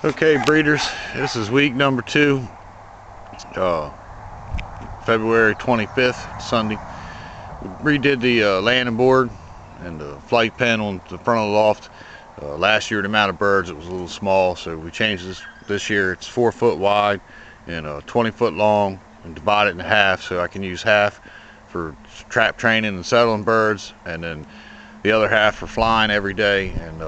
Okay, breeders, this is week number 2, February 25th, Sunday. We redid the landing board and the flight pen on the front of the loft. Last year, the amount of birds, it was a little small, so we changed this year. It's 4 foot wide and 20 foot long, and divide it in half, so I can use half for trap training and settling birds, and then the other half for flying every day. And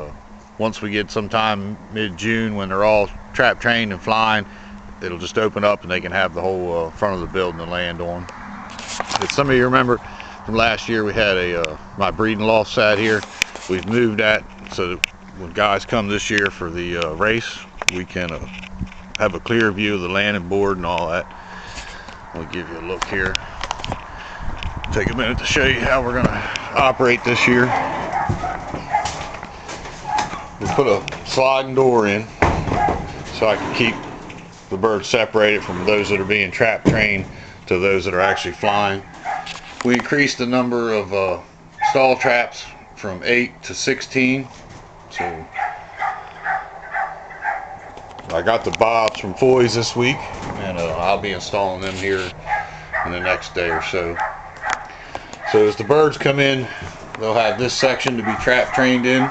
once we get sometime mid-June, when they're all trap trained and flying, it'll just open up and they can have the whole front of the building to land on. As some of you remember from last year, we had my breeding loft sat here. We've moved that so that when guys come this year for the race, we can have a clear view of the landing board and all that. I'll give you a look here. Take a minute to show you how we're going to operate this year. We put a sliding door in so I can keep the birds separated from those that are being trap trained to those that are actually flying. We increased the number of stall traps from 8 to 16. So I got the bobs from Foy's this week, and I'll be installing them here in the next day or so. So as the birds come in, they'll have this section to be trap trained in.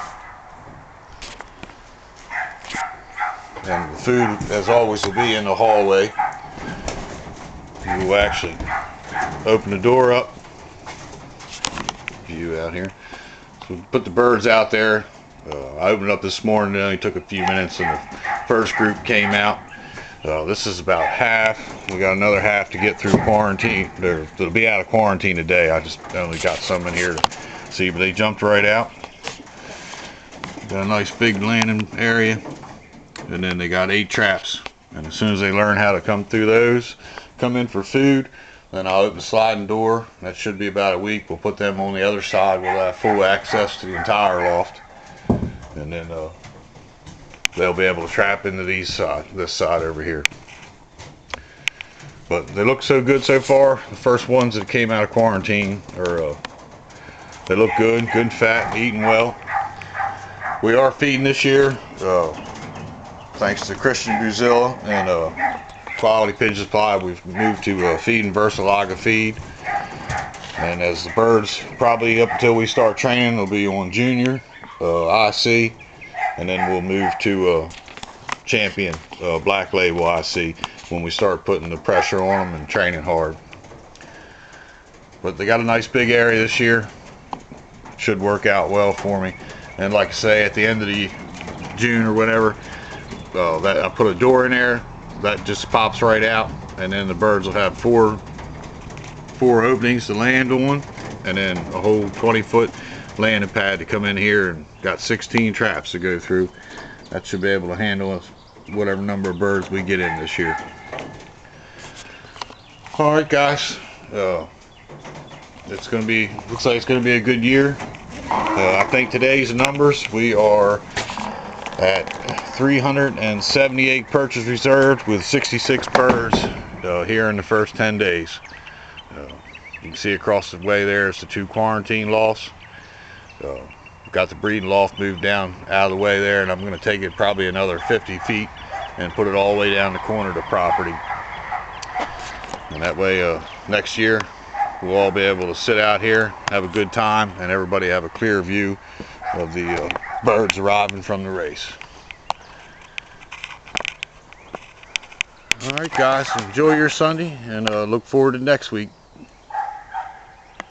And the food, as always, will be in the hallway. We will actually open the door up. View out here. So we put the birds out there. I opened it up this morning. It only took a few minutes, and the first group came out. This is about half. We got another half to get through quarantine. They'll be out of quarantine today. I just only got some in here to see, but they jumped right out. Got a nice big landing area. And then they got 8 traps, and as soon as they learn how to come through those, come in for food, then I'll open the sliding door. That should be about a week. We'll put them on the other side. We'll have full access to the entire loft, and then they'll be able to trap into this side over here. But they look so good so far. The first ones that came out of quarantine they look good and fat, eating well. We are feeding this year. Thanks to Christian Buzilla and Quality Pigeon Supply, we've moved to feeding Versalaga feed. And as the birds, probably up until we start training, they'll be on Junior, IC, and then we'll move to Champion, Black Label IC, when we start putting the pressure on them and training hard. But they got a nice big area this year. Should work out well for me. And like I say, at the end of the June or whatever, that I put a door in there that just pops right out, and then the birds will have four openings to land on, and then a whole 20-foot landing pad to come in here, and got 16 traps to go through. That should be able to handle whatever number of birds we get in this year. All right, guys, looks like it's gonna be a good year. I think today's numbers, we are at 378 perches reserved with 66 birds here in the first 10 days. You can see across the way there is the 2 quarantine lofts. Got the breeding loft moved down out of the way there, and I'm going to take it probably another 50 feet and put it all the way down the corner of the property. And that way next year we'll all be able to sit out here, have a good time, and everybody have a clear view of the birds arriving from the race. All right, guys, enjoy your Sunday, and look forward to next week.